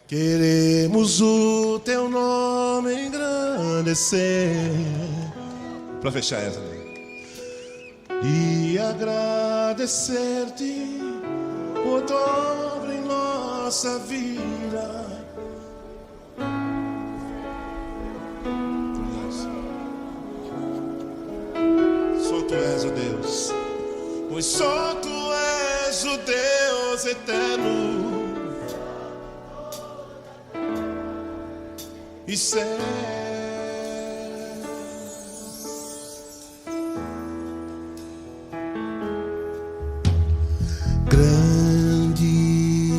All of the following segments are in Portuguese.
Queremos o teu nome engrandecer, para fechar essa, e agradecer-te por tua obra em nossa vida. Só tu és o Deus, pois só tu és o Deus eterno e certo. Grande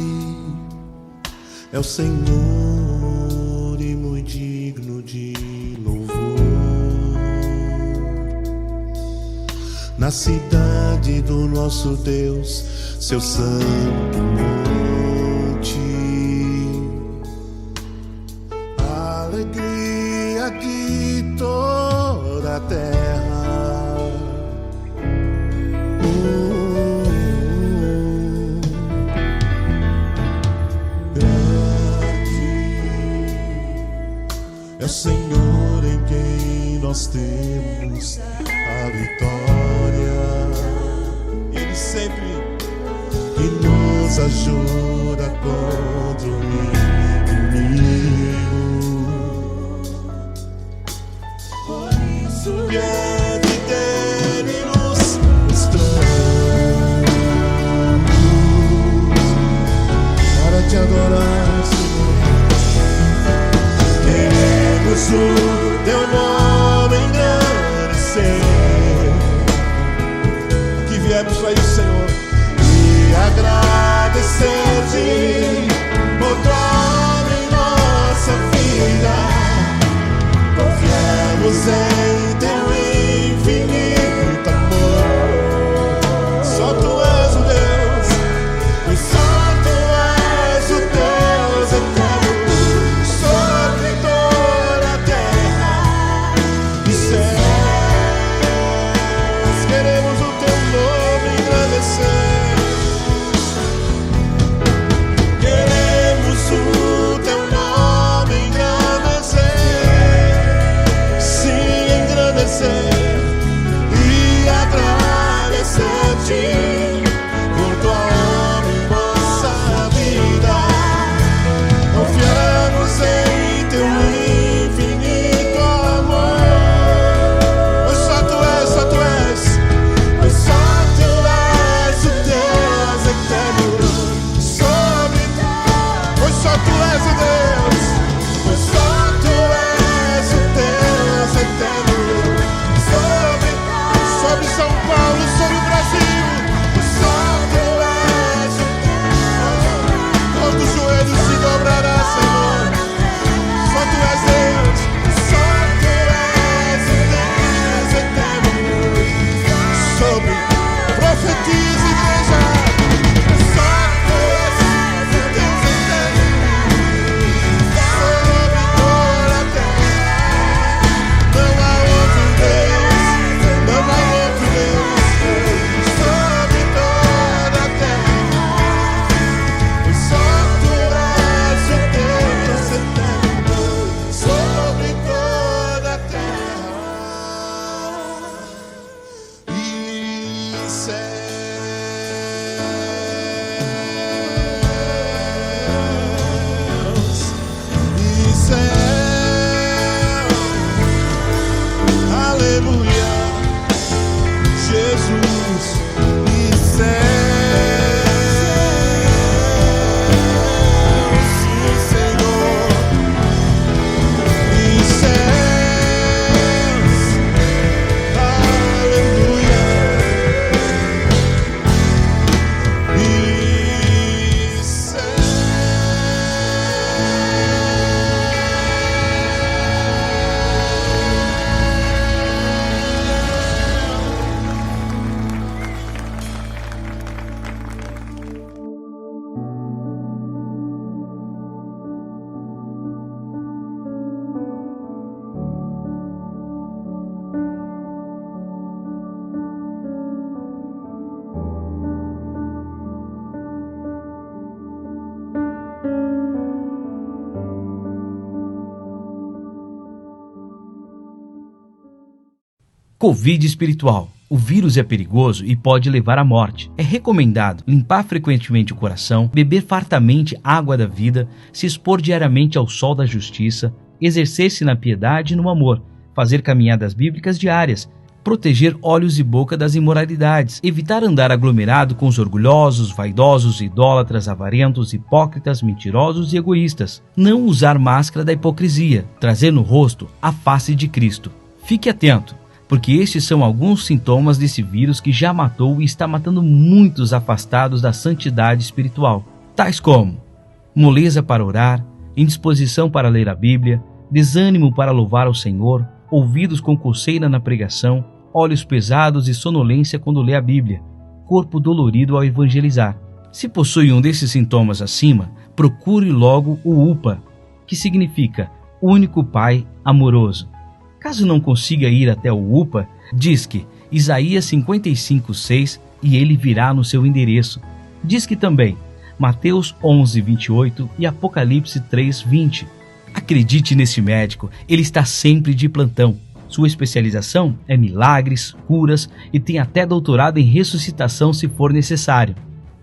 é o Senhor e muito digno de louvor. Na cidade do nosso Deus, seu santo monte, alegria de toda a terra. É o Senhor em quem nós temos a vitória. Ele sempre que nos ajuda contra o inimigo. Por isso diante dele nos mostramos para te adorar, Senhor. Queremos o teu nome engrandecer. Aqui viemos para isso, Senhor, e agradecer-te Covid espiritual. O vírus é perigoso e pode levar à morte. É recomendado limpar frequentemente o coração, beber fartamente água da vida, se expor diariamente ao sol da justiça, exercer-se na piedade e no amor, fazer caminhadas bíblicas diárias, proteger olhos e boca das imoralidades, evitar andar aglomerado com os orgulhosos, vaidosos, idólatras, avarentos, hipócritas, mentirosos e egoístas. Não usar máscara da hipocrisia, trazer no rosto a face de Cristo. Fique atento, porque estes são alguns sintomas desse vírus que já matou e está matando muitos afastados da santidade espiritual, tais como moleza para orar, indisposição para ler a Bíblia, desânimo para louvar ao Senhor, ouvidos com coceira na pregação, olhos pesados e sonolência quando lê a Bíblia, corpo dolorido ao evangelizar. Se possui um desses sintomas acima, procure logo o UPA, que significa Único Pai Amoroso. Caso não consiga ir até o UPA, disque Isaías 55:6 e ele virá no seu endereço. Disque também Mateus 11:28 e Apocalipse 3:20. Acredite nesse médico, ele está sempre de plantão. Sua especialização é milagres, curas e tem até doutorado em ressuscitação se for necessário.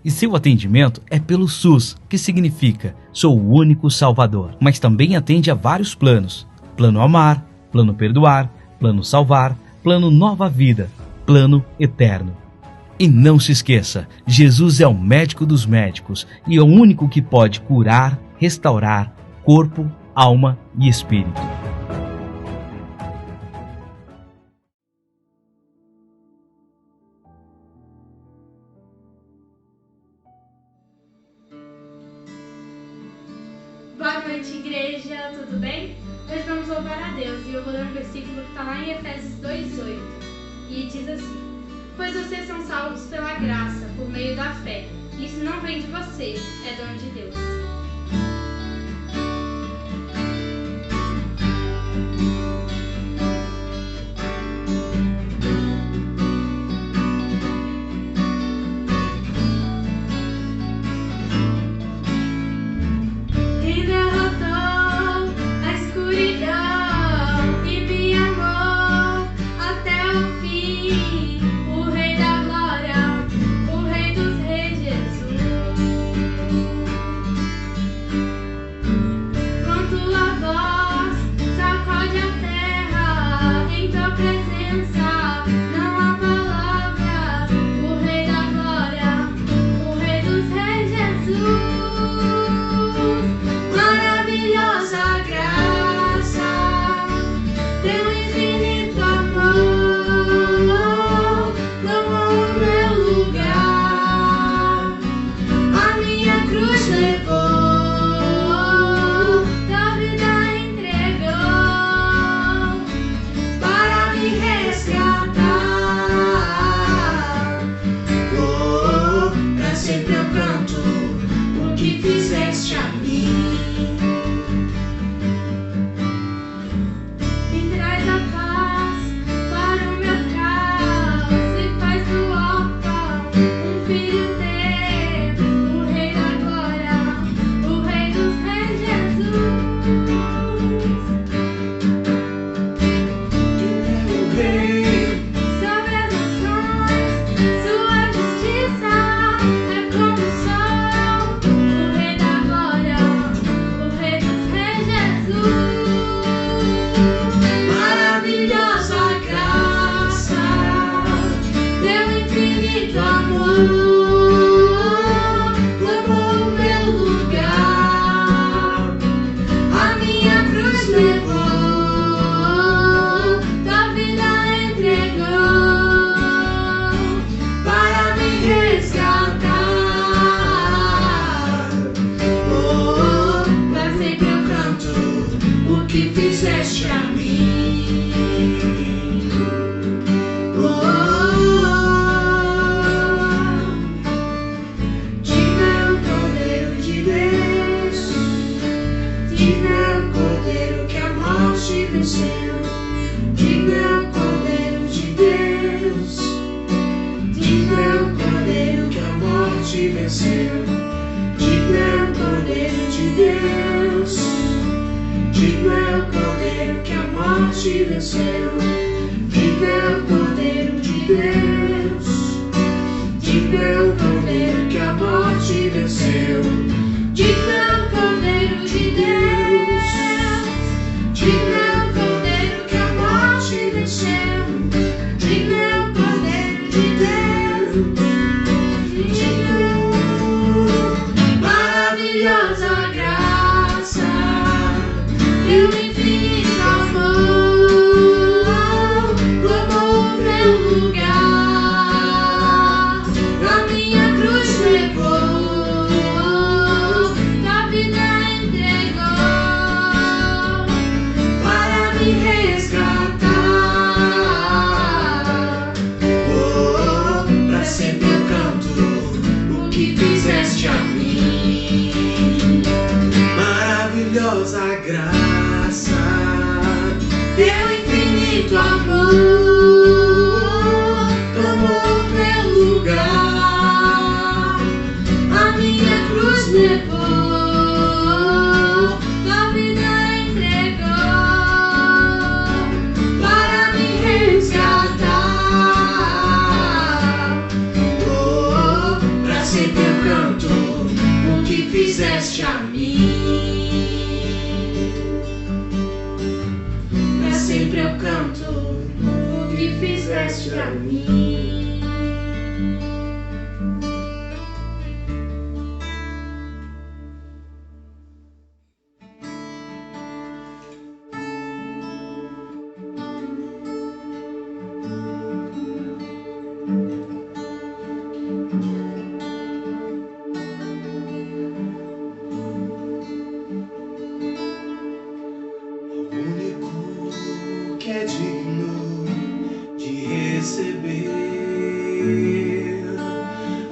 E seu atendimento é pelo SUS, que significa Sou o Único Salvador. Mas também atende a vários planos: Plano Amar, Plano Perdoar, Plano Salvar, Plano Nova Vida, Plano Eterno. E não se esqueça, Jesus é o médico dos médicos e é o único que pode curar, restaurar corpo, alma e espírito. Boa noite, igreja, tudo bem? Hoje vamos louvar a Deus e eu vou ler um versículo que está lá em Efésios 2:8 e diz assim: Pois vocês são salvos pela graça, por meio da fé. Isso não vem de vocês, é dom de Deus. Digno é o Cordeiro que a morte venceu. Digno Cordeiro de Deus, digno Cordeiro que a morte venceu. Digno Cordeiro de Deus, digno Cordeiro que a morte venceu. Digno Cordeiro de Deus, digno. Maravilhosa graça e o infinito amor tomou meu lugar, na minha cruz levou, da vida entregou, para me resgatar. Oh, pra sempre eu canto o que fizeste a mim. Maravilhosa graça, teu infinito amor tomou meu lugar, a minha cruz levou, tua vida entregou, para me resgatar. Oh, pra sempre eu canto o que fizeste a mim. Pra sempre eu canto o que fizeste a mim. Que é digno de receber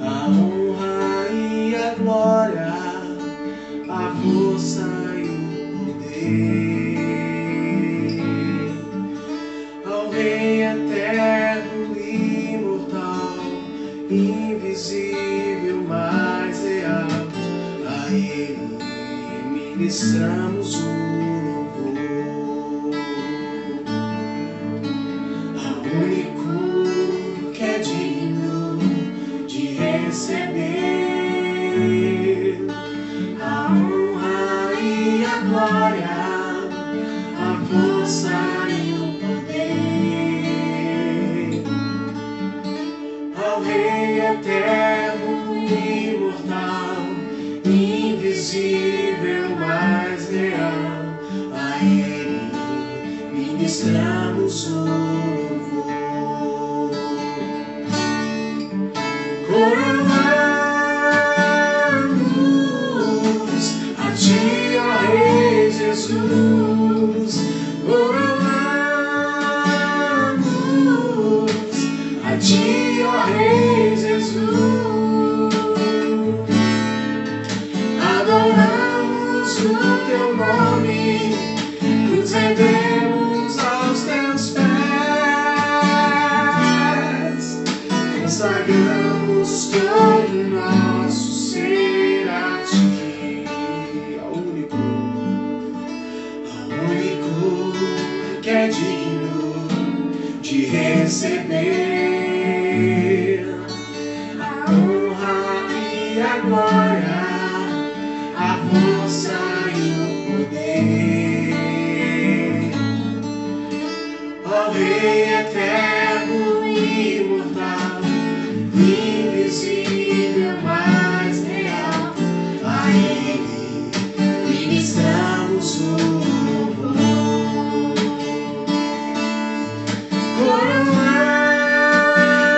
a honra e a glória, a força e o poder, ao Rei eterno e imortal, invisível, mas real, a Ele ministramos o único que é digno de receber a honra e a glória, a força e o poder, ao Rei eterno e imortal, invisível, mas real, a Ele ministramos o coroamos a ti, ó Rei Jesus. Coroamos a ti, ó Rei Jesus. Adoramos o teu nome, nos rendemos aos teus pés, consagramos todo nosso ser a ti, ao único que é digno de receber a honra e a glória, a força e o poder, ó Rei eterno e imortal, invisível, mas real, a Ele ministramos o louvor.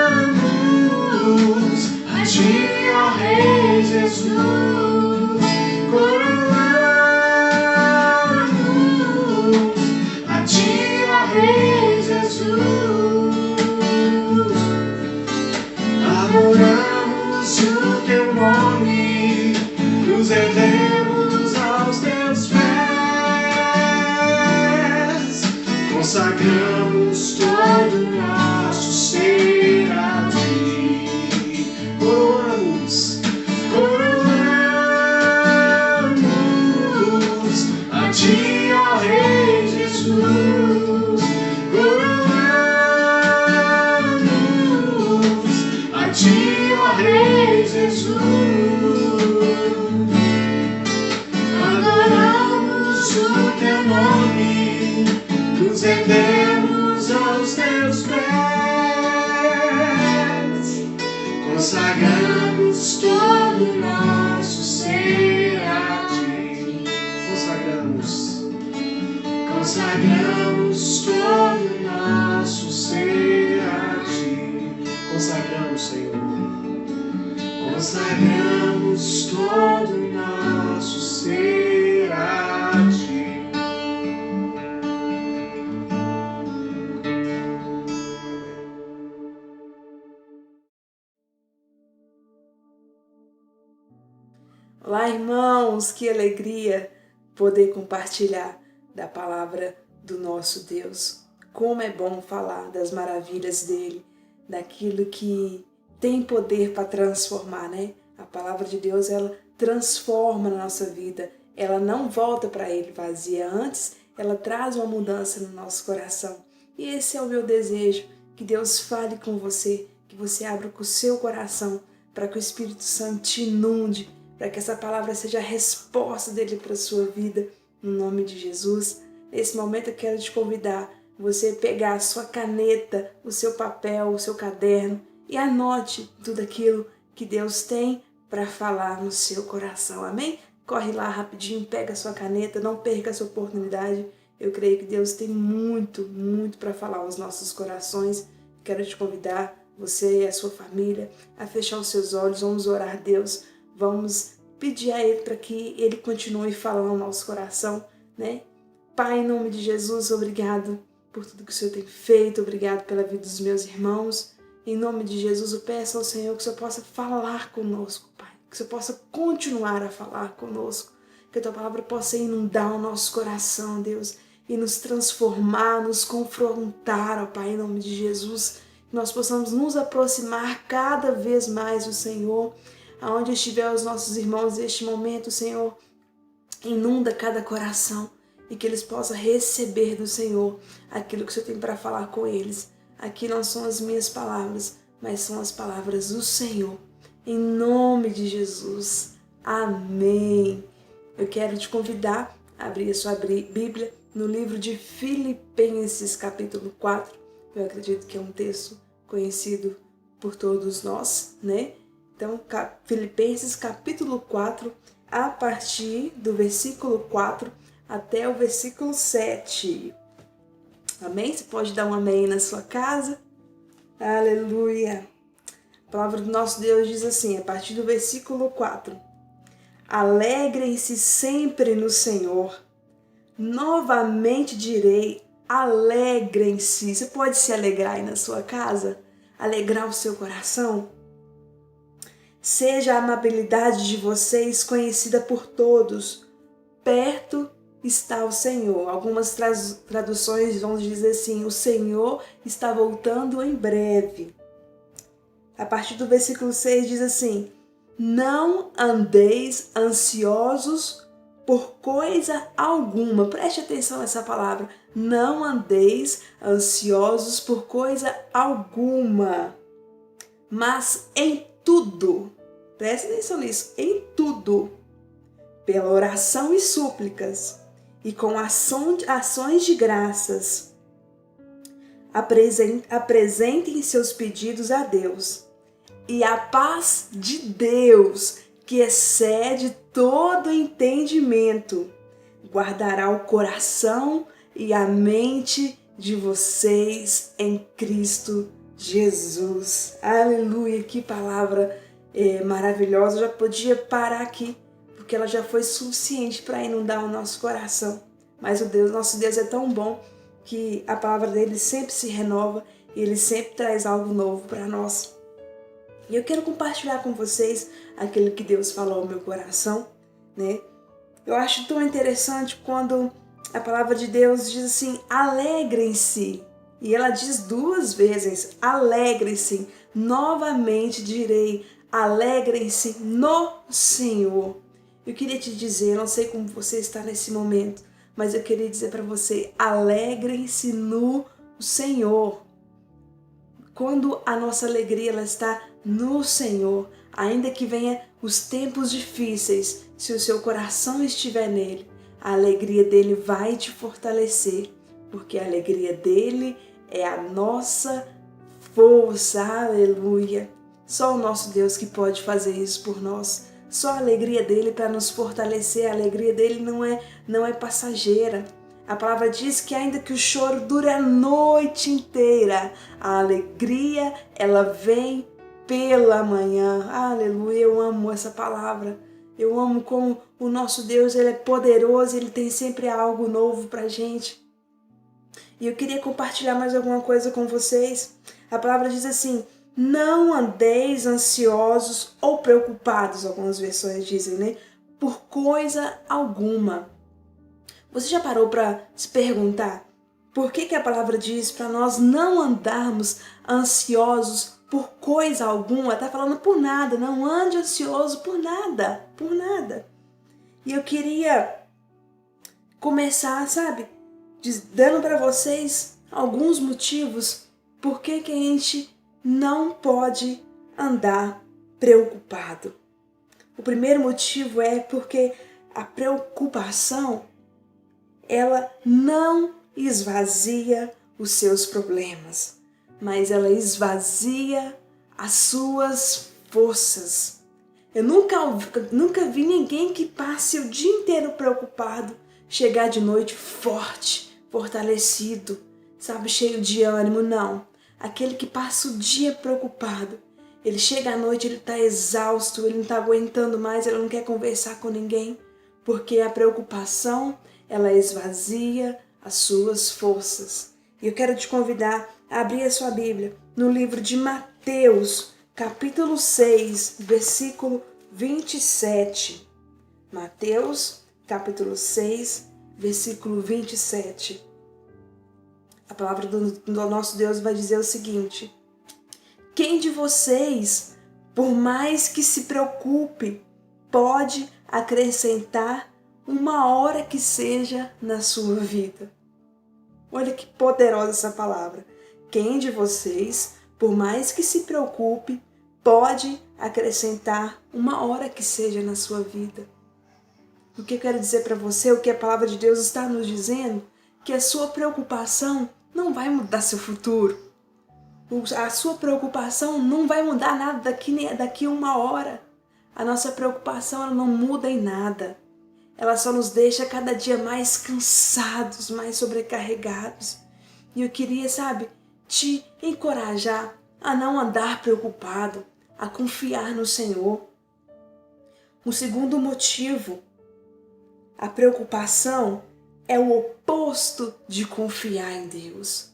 Coroamos a ti, ó Rei Jesus. Coroamos a ti, ó Rei Jesus. Adoramos o teu nome, nos rendemos aos teus pés, nos rendemos aos teus pés, consagramos todo o nosso ser a ti. Consagramos todo o nosso ser a ti. Consagramos, Senhor. Consagramos todo o nosso ser a ti. Olá, irmãos, que alegria poder compartilhar da palavra do nosso Deus. Como é bom falar das maravilhas dele, daquilo que tem poder para transformar, né? A palavra de Deus, ela transforma na nossa vida. Ela não volta para ele vazia. Antes, ela traz uma mudança no nosso coração. E esse é o meu desejo, que Deus fale com você, que você abra o seu coração para que o Espírito Santo te inunde, para que essa palavra seja a resposta dele para a sua vida, no nome de Jesus. Nesse momento eu quero te convidar, você pegar a sua caneta, o seu papel, o seu caderno e anote tudo aquilo que Deus tem para falar no seu coração, amém? Corre lá rapidinho, pega a sua caneta, não perca essa oportunidade. Eu creio que Deus tem muito, muito para falar aos nossos corações. Quero te convidar, você e a sua família, a fechar os seus olhos, vamos orar a Deus. Vamos pedir a Ele para que Ele continue falando no nosso coração, né? Pai, em nome de Jesus, obrigado por tudo que o Senhor tem feito, obrigado pela vida dos meus irmãos. Em nome de Jesus, eu peço ao Senhor que o Senhor possa falar conosco, Pai. Que o Senhor possa continuar a falar conosco. Que a Tua palavra possa inundar o nosso coração, Deus, e nos transformar, nos confrontar, ó Pai, em nome de Jesus. Que nós possamos nos aproximar cada vez mais do Senhor. Aonde estiver os nossos irmãos neste momento, Senhor, inunda cada coração e que eles possam receber do Senhor aquilo que o Senhor tem para falar com eles. Aqui não são as minhas palavras, mas são as palavras do Senhor. Em nome de Jesus. Amém. Eu quero te convidar a abrir a sua Bíblia no livro de Filipenses, capítulo 4. Eu acredito que é um texto conhecido por todos nós, né? Então, Filipenses capítulo 4, a partir do versículo 4 até o versículo 7. Amém? Você pode dar um amém na sua casa? Aleluia! A palavra do nosso Deus diz assim, a partir do versículo 4. Alegrem-se sempre no Senhor. Novamente direi, alegrem-se. Você pode se alegrar aí na sua casa? Alegrar o seu coração? Seja a amabilidade de vocês conhecida por todos. Perto está o Senhor. Algumas traduções vão dizer assim, o Senhor está voltando em breve. A partir do versículo 6 diz assim, não andeis ansiosos por coisa alguma. Preste atenção nessa palavra. Não andeis ansiosos por coisa alguma, mas em tudo, preste atenção nisso, em tudo, pela oração e súplicas, e com ações de graças, apresentem seus pedidos a Deus, e a paz de Deus, que excede todo entendimento, guardará o coração e a mente de vocês em Cristo Jesus. Aleluia, que palavra maravilhosa. Eu já podia parar aqui, porque ela já foi suficiente para inundar o nosso coração. Mas nosso Deus é tão bom que a palavra dele sempre se renova e ele sempre traz algo novo para nós. E eu quero compartilhar com vocês aquilo que Deus falou ao meu coração, né? Eu acho tão interessante quando a palavra de Deus diz assim, alegrem-se. E ela diz 2 vezes, alegrem-se. Novamente direi, alegrem-se no Senhor. Eu queria te dizer, não sei como você está nesse momento, mas eu queria dizer para você, alegrem-se no Senhor. Quando a nossa alegria ela está no Senhor, ainda que venha os tempos difíceis, se o seu coração estiver nele, a alegria dele vai te fortalecer, porque a alegria dele é a nossa força. Aleluia! Só o nosso Deus que pode fazer isso por nós. Só a alegria dele para nos fortalecer. A alegria dele não é passageira. A palavra diz que ainda que o choro dure a noite inteira, a alegria, ela vem pela manhã. Aleluia, eu amo essa palavra. Eu amo como o nosso Deus, ele é poderoso, ele tem sempre algo novo pra gente. E eu queria compartilhar mais alguma coisa com vocês. A palavra diz assim: não andeis ansiosos ou preocupados, algumas versões dizem, né? Por coisa alguma. Você já parou para se perguntar por que a palavra diz para nós não andarmos ansiosos por coisa alguma? Está falando por nada, não ande ansioso por nada, por nada. E eu queria começar, sabe, dando para vocês alguns motivos por que a gente não pode andar preocupado. O primeiro motivo é porque a preocupação, ela não esvazia os seus problemas, mas ela esvazia as suas forças. Eu nunca vi ninguém que passe o dia inteiro preocupado chegar de noite forte, fortalecido, sabe, cheio de ânimo. Não. Aquele que passa o dia preocupado, ele chega à noite, ele está exausto, ele não está aguentando mais, ele não quer conversar com ninguém, porque a preocupação, ela esvazia as suas forças. E eu quero te convidar a abrir a sua Bíblia no livro de Mateus, capítulo 6, versículo 27. Mateus, capítulo 6, versículo 27. A palavra do nosso Deus vai dizer o seguinte: quem de vocês, por mais que se preocupe, pode acrescentar uma hora que seja na sua vida? Olha que poderosa essa palavra. Quem de vocês, por mais que se preocupe, pode acrescentar uma hora que seja na sua vida? O que eu quero dizer para você, o que a palavra de Deus está nos dizendo, que a sua preocupação não vai mudar seu futuro. A sua preocupação não vai mudar nada daqui uma hora. A nossa preocupação, ela não muda em nada. Ela só nos deixa cada dia mais cansados, mais sobrecarregados. E eu queria, sabe, te encorajar a não andar preocupado, a confiar no Senhor. O segundo motivo, a preocupação é o oposto de confiar em Deus.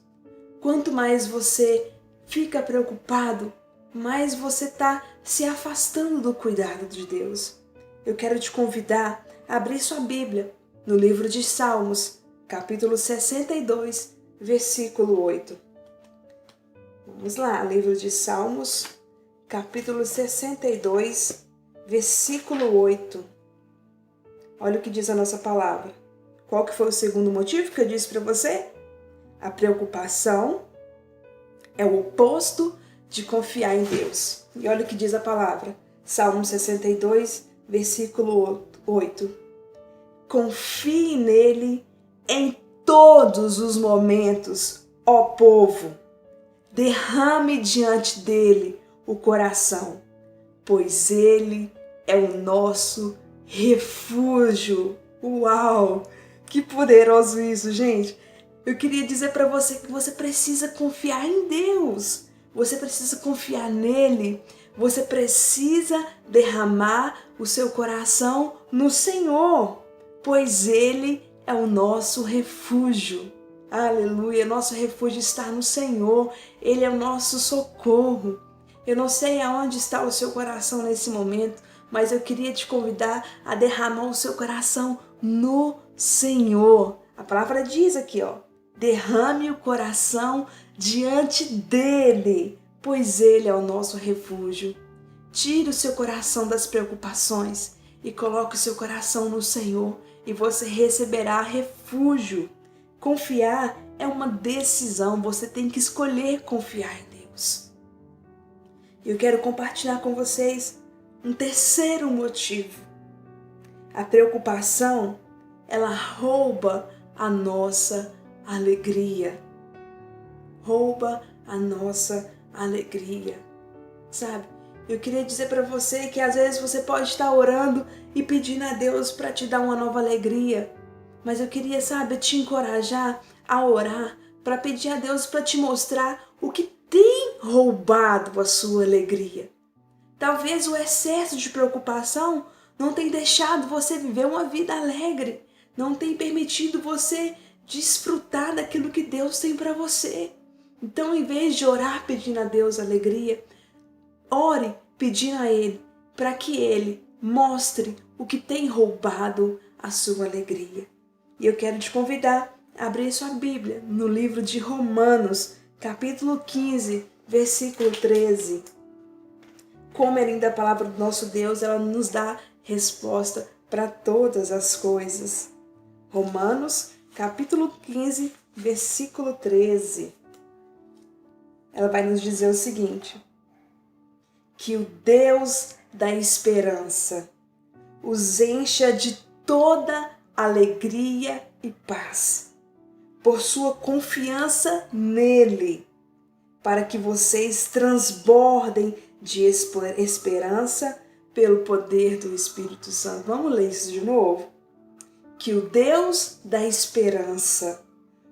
Quanto mais você fica preocupado, mais você está se afastando do cuidado de Deus. Eu quero te convidar a abrir sua Bíblia no livro de Salmos, capítulo 62, versículo 8. Vamos lá, livro de Salmos, capítulo 62, versículo 8. Olha o que diz a nossa palavra. Qual que foi o segundo motivo que eu disse para você? A preocupação é o oposto de confiar em Deus. E olha o que diz a palavra. Salmo 62, versículo 8. Confie nele em todos os momentos, ó povo. Derrame diante dele o coração, pois ele é o nosso refúgio. Uau! Que poderoso isso, gente! Eu queria dizer para você que você precisa confiar em Deus. Você precisa confiar nele. Você precisa derramar o seu coração no Senhor, pois ele é o nosso refúgio. Aleluia! Nosso refúgio está no Senhor. Ele é o nosso socorro. Eu não sei aonde está o seu coração nesse momento, mas eu queria te convidar a derramar o seu coração no Senhor. A palavra diz aqui, ó, derrame o coração diante dele, pois ele é o nosso refúgio. Tire o seu coração das preocupações e coloque o seu coração no Senhor e você receberá refúgio. Confiar é uma decisão, você tem que escolher confiar em Deus. Eu quero compartilhar com vocês um terceiro motivo. A preocupação, ela rouba a nossa alegria. Rouba a nossa alegria. Sabe? Eu queria dizer para você que às vezes você pode estar orando e pedindo a Deus para te dar uma nova alegria. Mas eu queria, sabe, te encorajar a orar para pedir a Deus para te mostrar o que tem roubado a sua alegria. Talvez o excesso de preocupação não tenha deixado você viver uma vida alegre, não tenha permitido você desfrutar daquilo que Deus tem para você. Então, em vez de orar pedindo a Deus alegria, ore pedindo a Ele para que Ele mostre o que tem roubado a sua alegria. E eu quero te convidar a abrir sua Bíblia no livro de Romanos, capítulo 15, versículo 13. Como é linda a palavra do nosso Deus, ela nos dá resposta para todas as coisas. Romanos, capítulo 15, versículo 13. Ela vai nos dizer o seguinte: que o Deus da esperança os encha de toda alegria e paz, por sua confiança nele, para que vocês transbordem de esperança pelo poder do Espírito Santo. Vamos ler isso de novo? Que o Deus da esperança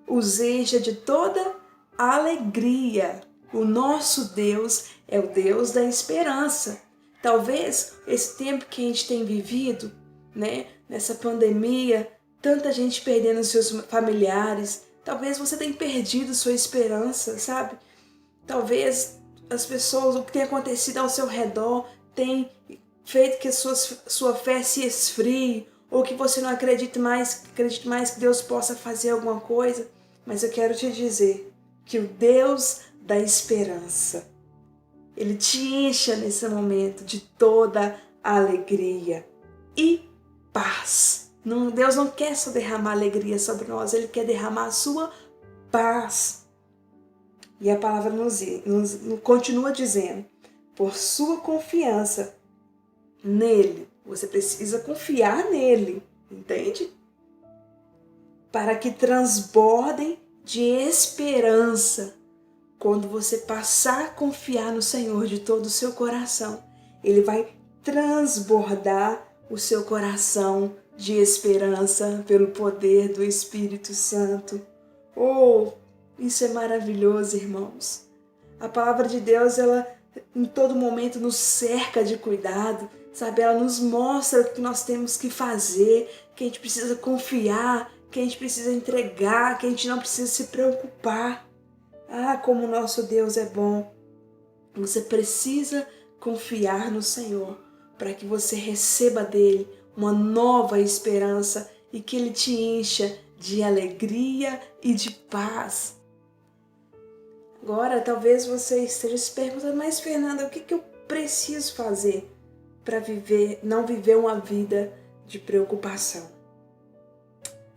os encha de toda alegria. O nosso Deus é o Deus da esperança. Talvez esse tempo que a gente tem vivido, né, nessa pandemia, tanta gente perdendo seus familiares, talvez você tenha perdido sua esperança, sabe? Talvez as pessoas, o que tem acontecido ao seu redor, tem feito que a sua fé se esfrie, ou que você não acredite mais que Deus possa fazer alguma coisa. Mas eu quero te dizer que o Deus da esperança, Ele te encha nesse momento de toda alegria e paz. Deus não quer só derramar alegria sobre nós, Ele quer derramar a sua paz. E a palavra nos continua dizendo, por sua confiança nele, você precisa confiar nele, entende? Para que transbordem de esperança. Quando você passar a confiar no Senhor de todo o seu coração, Ele vai transbordar o seu coração de esperança pelo poder do Espírito Santo. Oh, isso é maravilhoso, irmãos. A palavra de Deus, ela em todo momento nos cerca de cuidado, sabe? Ela nos mostra o que nós temos que fazer, que a gente precisa confiar, que a gente precisa entregar, que a gente não precisa se preocupar. Ah, como o nosso Deus é bom. Você precisa confiar no Senhor para que você receba dele uma nova esperança e que Ele te encha de alegria e de paz. Agora, talvez você esteja se perguntando, mas Fernanda, o que eu preciso fazer para não viver uma vida de preocupação?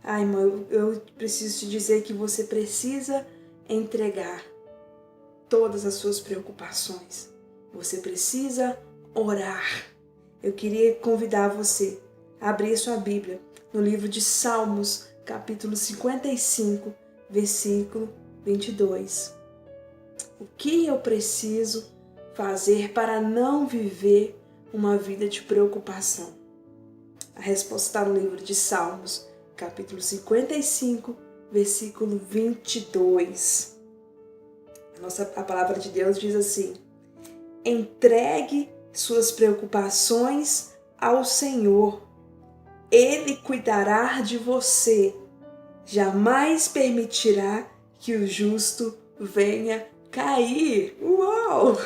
Ah, irmão, eu preciso te dizer que você precisa entregar todas as suas preocupações. Você precisa orar. Eu queria convidar você a abrir sua Bíblia no livro de Salmos, capítulo 55, versículo 22. O que eu preciso fazer para não viver uma vida de preocupação? A resposta está no livro de Salmos, capítulo 55, versículo 22. A palavra de Deus diz assim: entregue suas preocupações ao Senhor. Ele cuidará de você. Jamais permitirá que o justo venha cair. Uau!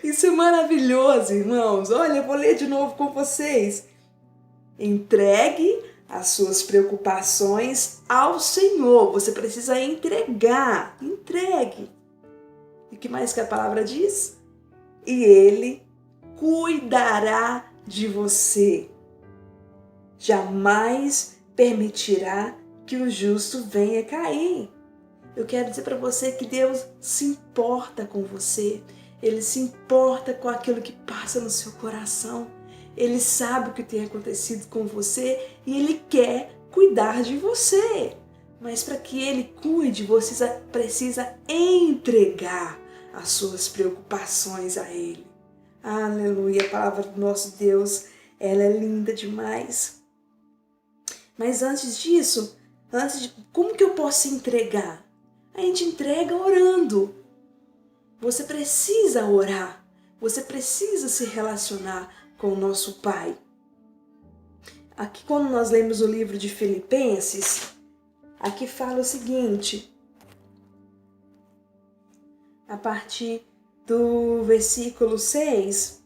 Isso é maravilhoso, irmãos. Olha, eu vou ler de novo com vocês. Entregue as suas preocupações ao Senhor. Você precisa entregar. Entregue. E o que mais que a palavra diz? E Ele cuidará de você. Jamais permitirá que o justo venha cair. Eu quero dizer para você que Deus se importa com você. Ele se importa com aquilo que passa no seu coração. Ele sabe o que tem acontecido com você e Ele quer cuidar de você. Mas para que Ele cuide, você precisa entregar as suas preocupações a Ele. Aleluia, a palavra do nosso Deus, ela é linda demais. Mas antes disso, como que eu posso entregar? A gente entrega orando. Você precisa orar. Você precisa se relacionar com o nosso Pai. Aqui, quando nós lemos o livro de Filipenses, aqui fala o seguinte, a partir do versículo 6,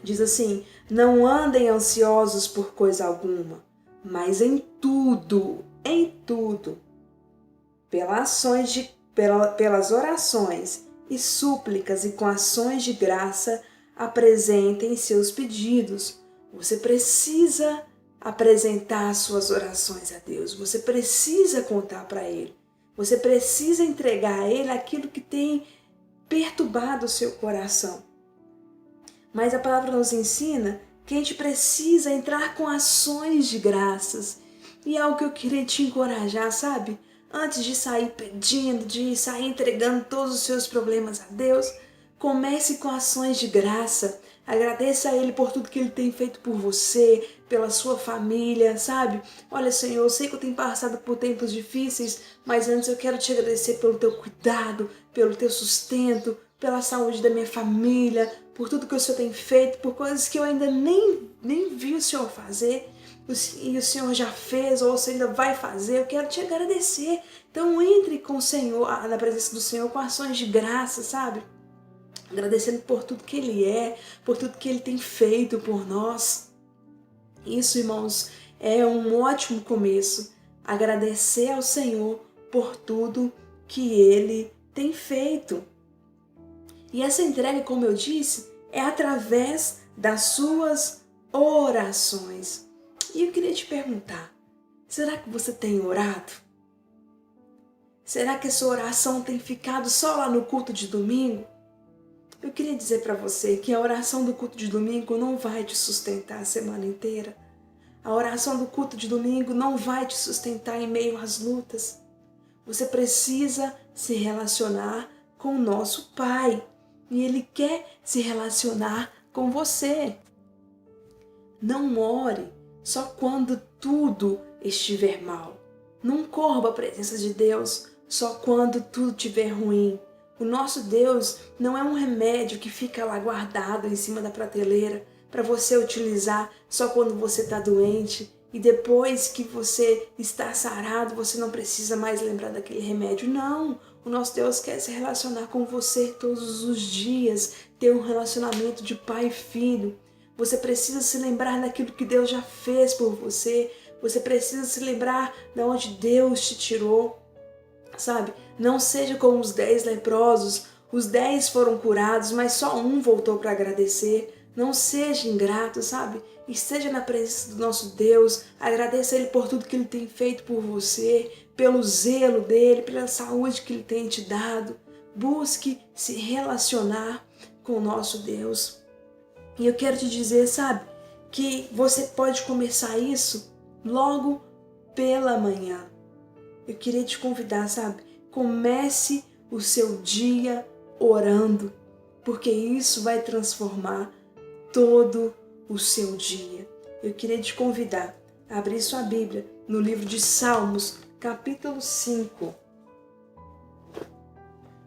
diz assim: não andem ansiosos por coisa alguma, mas em tudo, pelas orações e súplicas e com ações de graça, apresentem seus pedidos. Você precisa apresentar suas orações a Deus. Você precisa contar para Ele. Você precisa entregar a Ele aquilo que tem perturbado o seu coração. Mas a palavra nos ensina que a gente precisa entrar com ações de graças. E é algo que eu queria te encorajar, sabe? Antes de sair pedindo, de sair entregando todos os seus problemas a Deus, comece com ações de graça. Agradeça a Ele por tudo que Ele tem feito por você, pela sua família, sabe? Olha, Senhor, eu sei que eu tenho passado por tempos difíceis, mas antes eu quero te agradecer pelo teu cuidado, pelo teu sustento, pela saúde da minha família, por tudo que o Senhor tem feito, por coisas que eu ainda nem vi o Senhor fazer, e o Senhor já fez, ou você ainda vai fazer. Eu quero te agradecer. Então entre com o Senhor, na presença do Senhor, com ações de graça, sabe? Agradecendo por tudo que Ele é, por tudo que Ele tem feito por nós. Isso, irmãos, é um ótimo começo. Agradecer ao Senhor por tudo que Ele tem feito. E essa entrega, como eu disse, é através das suas orações. E eu queria te perguntar, será que você tem orado? Será que a sua oração tem ficado só lá no culto de domingo? Eu queria dizer para você que a oração do culto de domingo não vai te sustentar a semana inteira. A oração do culto de domingo não vai te sustentar em meio às lutas. Você precisa se relacionar com o nosso Pai. E Ele quer se relacionar com você. Não ore só quando tudo estiver mal. Não corra para a presença de Deus só quando tudo estiver ruim. O nosso Deus não é um remédio que fica lá guardado em cima da prateleira para você utilizar só quando você está doente e depois que você está sarado você não precisa mais lembrar daquele remédio. Não, o nosso Deus quer se relacionar com você todos os dias, ter um relacionamento de pai e filho. Você precisa se lembrar daquilo que Deus já fez por você. Você precisa se lembrar de onde Deus te tirou, sabe? Não seja como os 10 leprosos. Os 10 foram curados, mas só um voltou para agradecer. Não seja ingrato, sabe? Esteja na presença do nosso Deus. Agradeça a Ele por tudo que Ele tem feito por você, pelo zelo dEle, pela saúde que Ele tem te dado. Busque se relacionar com o nosso Deus. E eu quero te dizer, sabe, que você pode começar isso logo pela manhã. Eu queria te convidar, sabe, comece o seu dia orando, porque isso vai transformar todo o seu dia. Eu queria te convidar a abrir sua Bíblia no livro de Salmos, capítulo 5.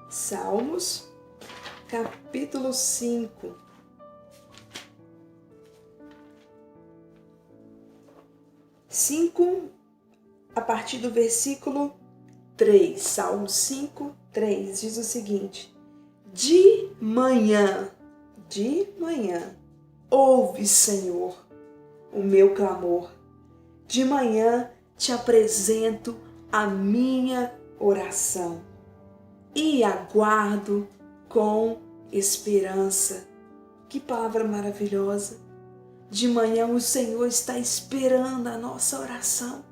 Salmos, capítulo 5. A partir do versículo 3, Salmo 5, 3, diz o seguinte: de manhã, ouve, Senhor, o meu clamor. De manhã te apresento a minha oração e aguardo com esperança. Que palavra maravilhosa! De manhã o Senhor está esperando a nossa oração.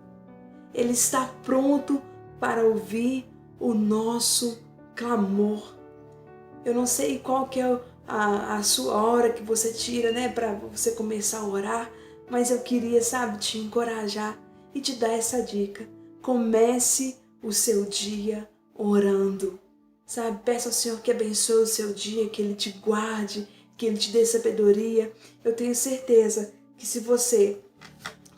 Ele está pronto para ouvir o nosso clamor. Eu não sei qual que é a sua hora que você tira, né, para você começar a orar, mas eu queria, sabe, te encorajar e te dar essa dica. Comece o seu dia orando, sabe? Peça ao Senhor que abençoe o seu dia, que Ele te guarde, que Ele te dê sabedoria. Eu tenho certeza que se você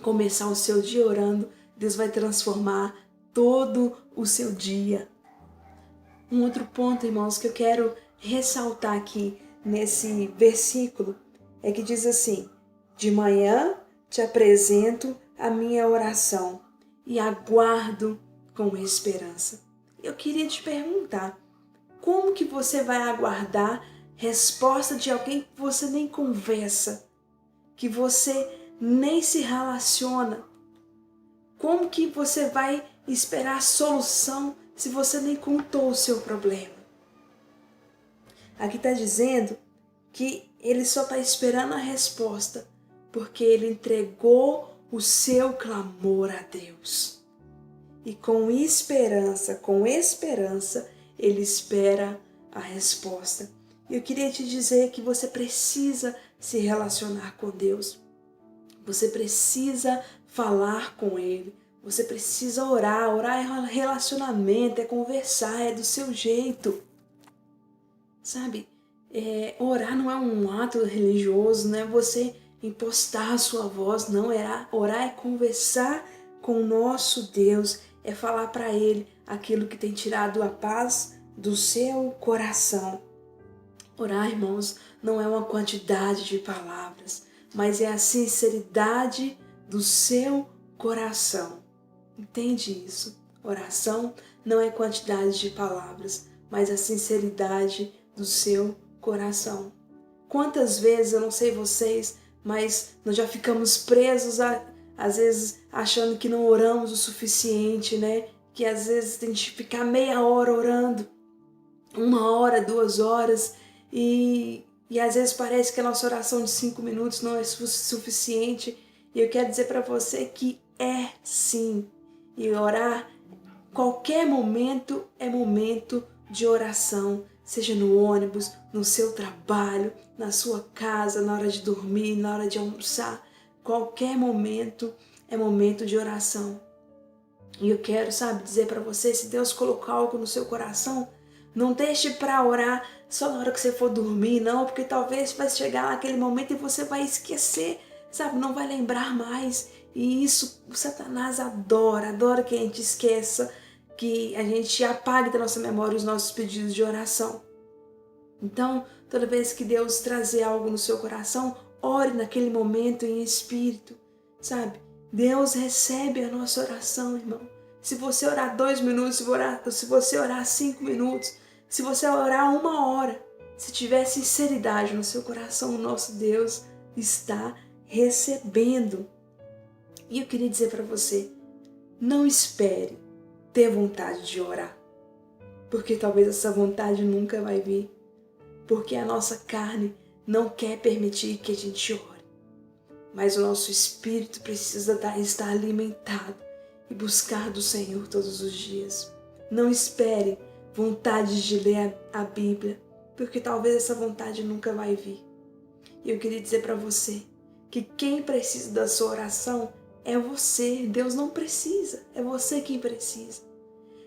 começar o seu dia orando, Deus vai transformar todo o seu dia. Um outro ponto, irmãos, que eu quero ressaltar aqui nesse versículo é que diz assim: de manhã te apresento a minha oração e aguardo com esperança. Eu queria te perguntar, como que você vai aguardar resposta de alguém que você nem conversa, que você nem se relaciona? Como que você vai esperar solução se você nem contou o seu problema? Aqui está dizendo que ele só está esperando a resposta porque ele entregou o seu clamor a Deus. E com esperança, ele espera a resposta. E eu queria te dizer que você precisa se relacionar com Deus. Você precisa falar com Ele. Você precisa orar. Orar é relacionamento, é conversar, é do seu jeito. Sabe? Orar não é um ato religioso, não é você impostar a sua voz, não. Orar é conversar com o nosso Deus, é falar para Ele aquilo que tem tirado a paz do seu coração. Orar, irmãos, não é uma quantidade de palavras, mas é a sinceridade do seu coração. Entende isso? Oração não é quantidade de palavras, mas a sinceridade do seu coração. Quantas vezes, eu não sei vocês, mas nós já ficamos presos às vezes achando que não oramos o suficiente, né? Que às vezes tem que ficar meia hora orando, 1 hora, 2 horas, e às vezes parece que a nossa oração de 5 minutos não é suficiente. E eu quero dizer para você que é sim. E orar, qualquer momento é momento de oração, seja no ônibus, no seu trabalho, na sua casa, na hora de dormir, na hora de almoçar. Qualquer momento é momento de oração. E eu quero, dizer para você, se Deus colocar algo no seu coração, não deixe para orar só na hora que você for dormir, não, porque talvez vai chegar naquele momento e você vai esquecer, não vai lembrar mais. E isso o Satanás adora que a gente esqueça, que a gente apague da nossa memória os nossos pedidos de oração. Então, toda vez que Deus trazer algo no seu coração, ore naquele momento em espírito, Deus recebe a nossa oração, irmão. Se você orar 2 minutos, se você orar 5 minutos, se você orar 1 hora, se tiver sinceridade no seu coração, o nosso Deus está recebendo. E eu queria dizer para você, não espere ter vontade de orar, porque talvez essa vontade nunca vai vir, porque a nossa carne não quer permitir que a gente ore. Mas o nosso espírito precisa estar alimentado e buscar do Senhor todos os dias. Não espere vontade de ler a Bíblia, porque talvez essa vontade nunca vai vir. E eu queria dizer para você que quem precisa da sua oração é você. Deus não precisa, é você quem precisa.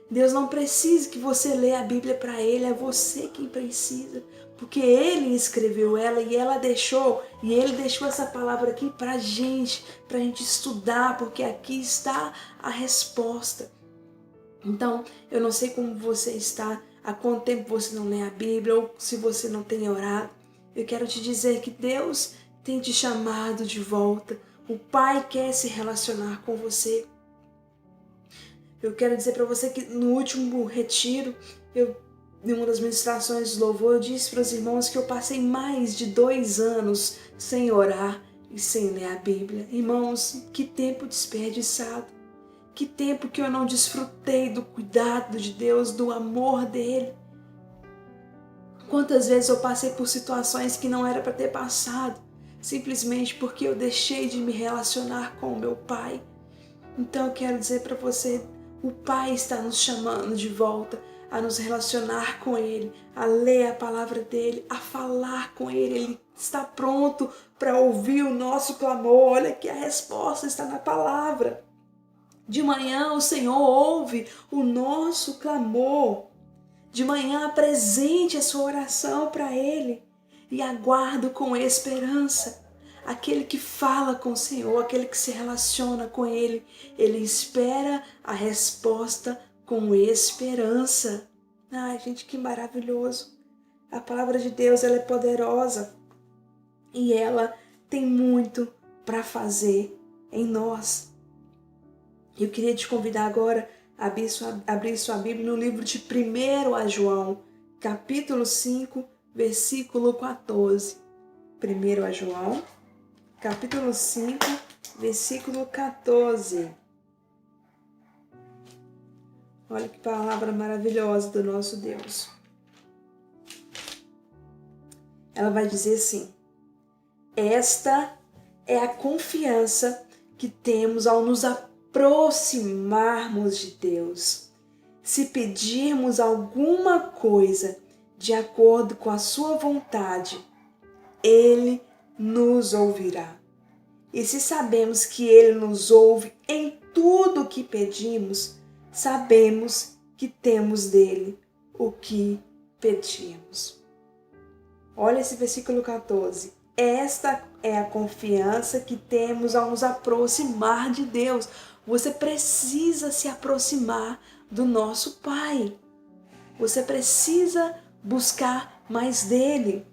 Deus não precisa que você leia a Bíblia para Ele, é você quem precisa, porque Ele escreveu ela e Ele deixou essa palavra aqui para a gente estudar, porque aqui está a resposta. Então, eu não sei como você está, há quanto tempo você não lê a Bíblia, ou se você não tem orado. Eu quero te dizer que Deus tem te chamado de volta. O Pai quer se relacionar com você. Eu quero dizer para você que no último retiro, em uma das ministrações de louvor, eu disse para os irmãos que eu passei mais de 2 anos sem orar e sem ler a Bíblia. Irmãos, que tempo desperdiçado. Que tempo que eu não desfrutei do cuidado de Deus, do amor dEle. Quantas vezes eu passei por situações que não era para ter passado, simplesmente porque eu deixei de me relacionar com o meu Pai. Então eu quero dizer para você, o Pai está nos chamando de volta a nos relacionar com Ele, a ler a palavra dEle, a falar com Ele. Ele está pronto para ouvir o nosso clamor. Olha que a resposta está na palavra. De manhã o Senhor ouve o nosso clamor. De manhã apresente a sua oração para Ele e aguardo com esperança. Aquele que fala com o Senhor, aquele que se relaciona com Ele, ele espera a resposta com esperança. Ai, gente, que maravilhoso. A palavra de Deus, ela é poderosa e ela tem muito para fazer em nós. Eu queria te convidar agora a abrir sua Bíblia no livro de 1 João, capítulo 5, versículo 14. 1 João, capítulo 5, versículo 14. Olha que palavra maravilhosa do nosso Deus. Ela vai dizer assim: esta é a confiança que temos ao nos aproximarmos de Deus. Se pedirmos alguma coisa de acordo com a sua vontade, Ele nos ouvirá. E se sabemos que Ele nos ouve em tudo o que pedimos, sabemos que temos dele o que pedimos. Olha esse versículo 14. Esta é a confiança que temos ao nos aproximar de Deus. Você precisa se aproximar do nosso Pai. Você precisa buscar mais dele.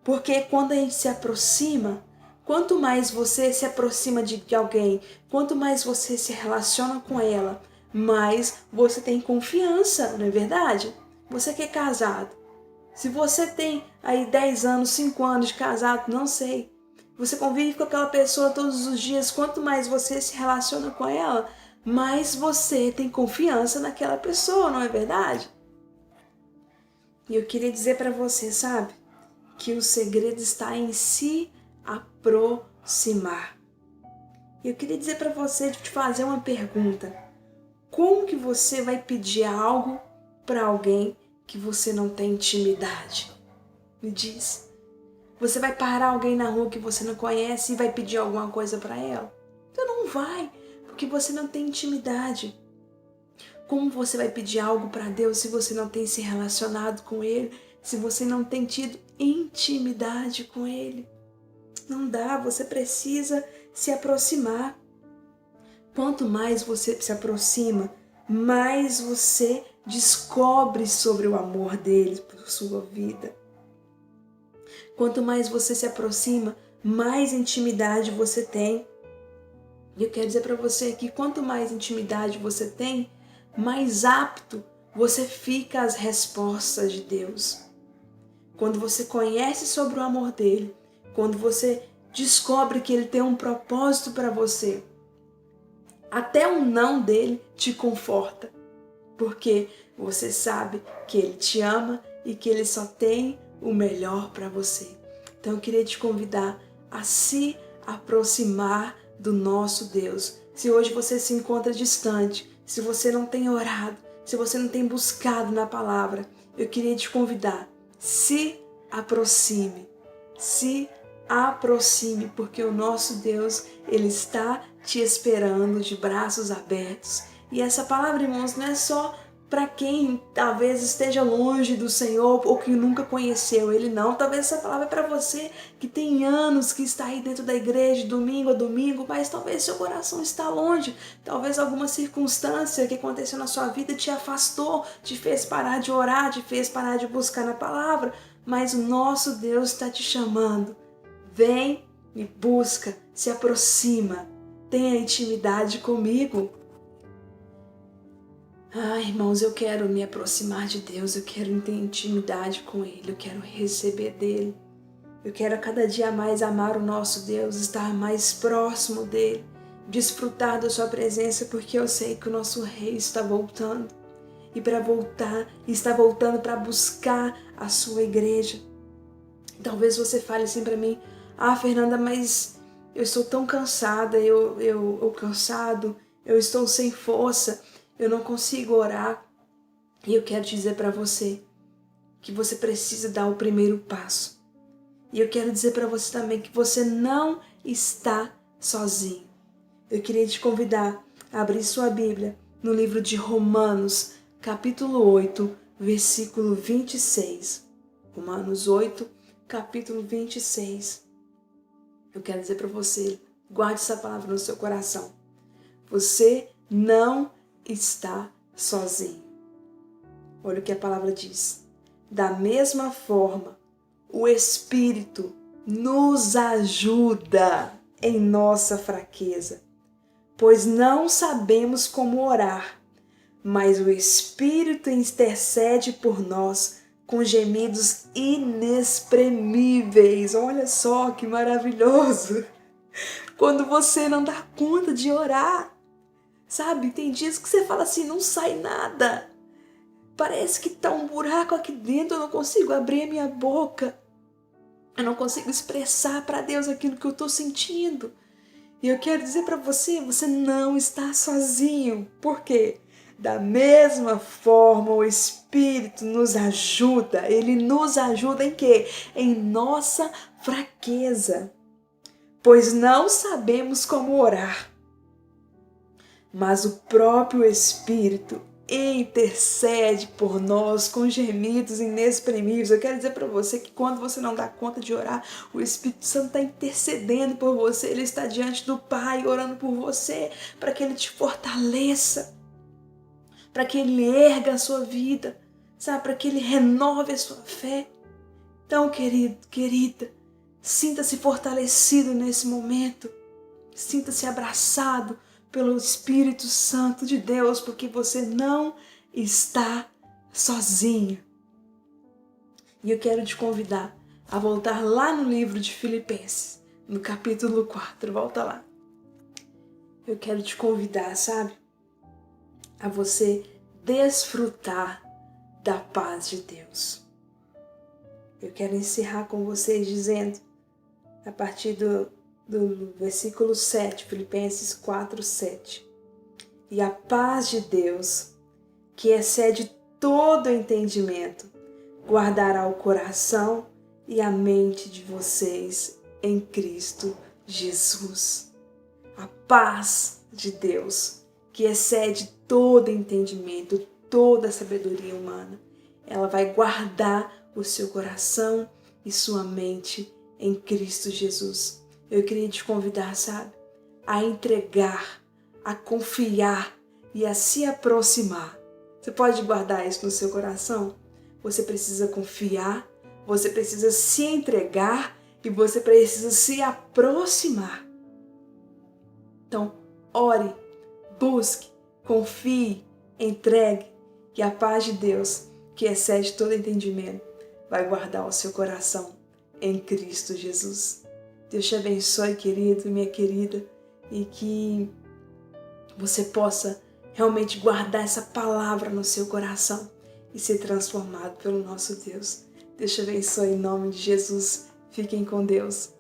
Porque quando a gente se aproxima, quanto mais você se aproxima de alguém, quanto mais você se relaciona com ela, mais você tem confiança, não é verdade? Você que é casado, se você tem aí 10 anos, 5 anos de casado, não sei, você convive com aquela pessoa todos os dias, quanto mais você se relaciona com ela, mais você tem confiança naquela pessoa, não é verdade? E eu queria dizer para você, sabe, que o segredo está em se aproximar. Eu queria dizer para você, te fazer uma pergunta. Como que você vai pedir algo para alguém que você não tem intimidade? Me diz. Você vai parar alguém na rua que você não conhece e vai pedir alguma coisa para ela? Você não vai, porque você não tem intimidade. Como você vai pedir algo para Deus se você não tem se relacionado com Ele, se você não tem tido intimidade com Ele? Não dá, você precisa se aproximar. Quanto mais você se aproxima, mais você descobre sobre o amor dele por sua vida. Quanto mais você se aproxima, mais intimidade você tem. E eu quero dizer para você que quanto mais intimidade você tem, mais apto você fica às respostas de Deus. Quando você conhece sobre o amor dele, quando você descobre que ele tem um propósito para você, até o não dele te conforta, porque você sabe que ele te ama e que ele só tem o melhor para você. Então eu queria te convidar a se aproximar do nosso Deus. Se hoje você se encontra distante, se você não tem orado, se você não tem buscado na palavra, eu queria te convidar, se aproxime, porque o nosso Deus, ele está te esperando de braços abertos. E essa palavra, irmãos, não é só para quem talvez esteja longe do Senhor ou que nunca conheceu Ele, não. Talvez essa palavra é para você que tem anos que está aí dentro da igreja, domingo a domingo, mas talvez seu coração está longe. Talvez alguma circunstância que aconteceu na sua vida te afastou, te fez parar de orar, te fez parar de buscar na palavra. Mas o nosso Deus está te chamando. Vem e busca, se aproxima, tenha intimidade comigo. Irmãos, eu quero me aproximar de Deus, eu quero ter intimidade com Ele, eu quero receber dEle. Eu quero a cada dia mais amar o nosso Deus, estar mais próximo dEle, desfrutar da sua presença, porque eu sei que o nosso Rei está voltando. E para voltar, está voltando para buscar a sua igreja. Talvez você fale assim para mim, Fernanda, mas eu estou tão cansada, cansado, eu estou sem força, eu não consigo orar. E eu quero dizer para você que você precisa dar o primeiro passo. E eu quero dizer para você também que você não está sozinho. Eu queria te convidar abrir sua Bíblia no livro de Romanos, capítulo 8, versículo 26. Romanos 8, capítulo 26. Eu quero dizer para você, guarde essa palavra no seu coração. Você não está sozinho. Olha o que a palavra diz. Da mesma forma, o Espírito nos ajuda em nossa fraqueza, pois não sabemos como orar, mas o Espírito intercede por nós com gemidos inexprimíveis. Olha só que maravilhoso! Quando você não dá conta de orar, sabe? Tem dias que você fala assim, não sai nada. Parece que tá um buraco aqui dentro, eu não consigo abrir a minha boca. Eu não consigo expressar para Deus aquilo que eu estou sentindo. E eu quero dizer para você, você não está sozinho. Por quê? Da mesma forma, o Espírito nos ajuda. Ele nos ajuda em quê? Em nossa fraqueza. Pois não sabemos como orar. Mas o próprio Espírito intercede por nós com gemidos inexprimíveis. Eu quero dizer para você que quando você não dá conta de orar, o Espírito Santo está intercedendo por você. Ele está diante do Pai, orando por você, para que Ele te fortaleça, para que Ele erga a sua vida, sabe? Para que Ele renove a sua fé. Então, querido, querida, sinta-se fortalecido nesse momento. Sinta-se abraçado pelo Espírito Santo de Deus, porque você não está sozinho. E eu quero te convidar a voltar lá no livro de Filipenses, no capítulo 4, volta lá. Eu quero te convidar, sabe, a você desfrutar da paz de Deus. Eu quero encerrar com vocês dizendo, a partir do versículo 7, Filipenses 4, 7. E a paz de Deus, que excede todo entendimento, guardará o coração e a mente de vocês em Cristo Jesus. A paz de Deus, que excede todo entendimento, toda sabedoria humana, ela vai guardar o seu coração e sua mente em Cristo Jesus. Eu queria te convidar, sabe, a entregar, a confiar e a se aproximar. Você pode guardar isso no seu coração? Você precisa confiar, você precisa se entregar e você precisa se aproximar. Então, ore, busque, confie, entregue, e a paz de Deus, que excede todo entendimento, vai guardar o seu coração em Cristo Jesus. Deus te abençoe, querido, minha querida, e que você possa realmente guardar essa palavra no seu coração e ser transformado pelo nosso Deus. Deus te abençoe em nome de Jesus. Fiquem com Deus.